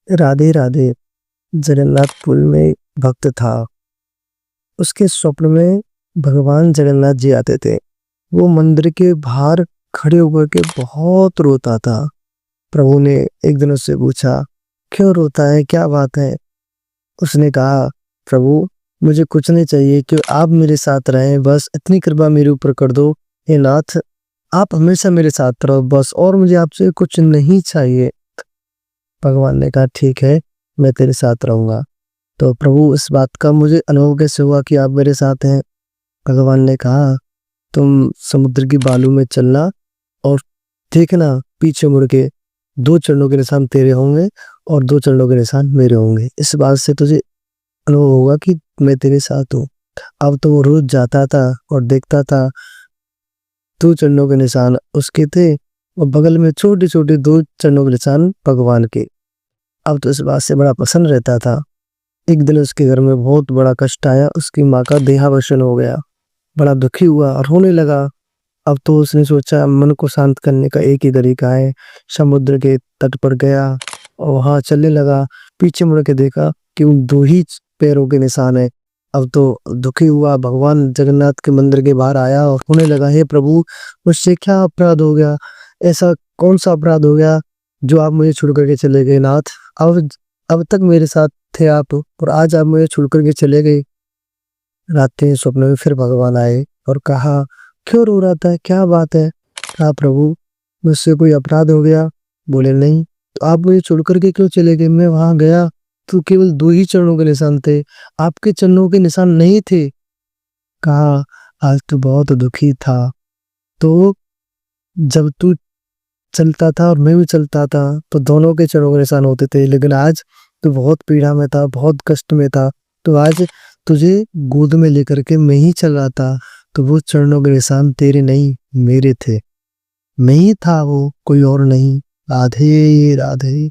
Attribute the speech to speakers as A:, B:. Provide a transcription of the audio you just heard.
A: राधे राधे। जगन्नाथपुर में भक्त था। उसके स्वप्न में भगवान जगन्नाथ जी आते थे। वो मंदिर के बाहर खड़े होकर के बहुत रोता था। प्रभु ने एक दिन उससे पूछा, क्यों रोता है, क्या बात है? उसने कहा, प्रभु मुझे कुछ नहीं चाहिए कि आप मेरे साथ रहें, बस इतनी कृपा मेरे ऊपर कर दो। हे नाथ, आप हमेशा मेरे साथ रहो बस, और मुझे आपसे कुछ नहीं चाहिए। भगवान ने कहा, ठीक है, मैं तेरे साथ रहूंगा। तो प्रभु, इस बात का मुझे अनुभव कैसे हुआ कि आप मेरे साथ हैं? भगवान ने कहा, तुम समुद्र की बालू में चलना और देखना, पीछे मुड़ के 2 चरणों के निशान तेरे होंगे और 2 चरणों के निशान मेरे होंगे। इस बात से तुझे अनुभव होगा कि मैं तेरे साथ हूँ। अब तो वो रोज जाता था और देखता था, 2 चरणों के निशान उसके थे और बगल में छोटे छोटे 2 चरणों के निशान भगवान के। अब तो इस बात से बड़ा प्रसन्न रहता था। एक दिन उसके घर में बहुत बड़ा कष्ट आया। उसकी माँ का देहावसान हो गया। बड़ा दुखी हुआ और रोने लगा। अब तो उसने सोचा, मन को शांत करने का एक ही तरीका है। समुद्र के तट पर गया और वहां चलने लगा। पीछे मुड़ के देखा कि उन 2 ही पैरों के निशान है। अब तो दुखी हुआ, भगवान जगन्नाथ के मंदिर के बाहर आया और होने लगा, हे प्रभु, मुझसे क्या अपराध हो गया? ऐसा कौन सा अपराध हो गया जो आप मुझे छोड़ करके चले गए नाथ? अब तक मेरे साथ थे आप और आज आप मुझे छोड़ करके चले गए। रात के स्वप्न में फिर भगवान आए और कहा, क्यों रो रहा था, क्या बात है? कहा, प्रभु मुझसे कोई अपराध हो गया? बोले, नहीं। तो आप मुझे छोड़ करके क्यों चले गए? मैं वहां गया तो केवल 2 ही चरणों के निशान थे, आपके चरणों के निशान नहीं थे। कहा, आज तो बहुत दुखी था। तो जब तू चलता था और मैं भी चलता था तो दोनों के चरणों के निशान होते थे, लेकिन आज तू बहुत पीड़ा में था, बहुत कष्ट में था। तो आज तुझे गोद में लेकर के मैं ही चल रहा था, तो वो चरणों के निशान तेरे नहीं मेरे थे। मैं ही था वो, कोई और नहीं। राधे राधे।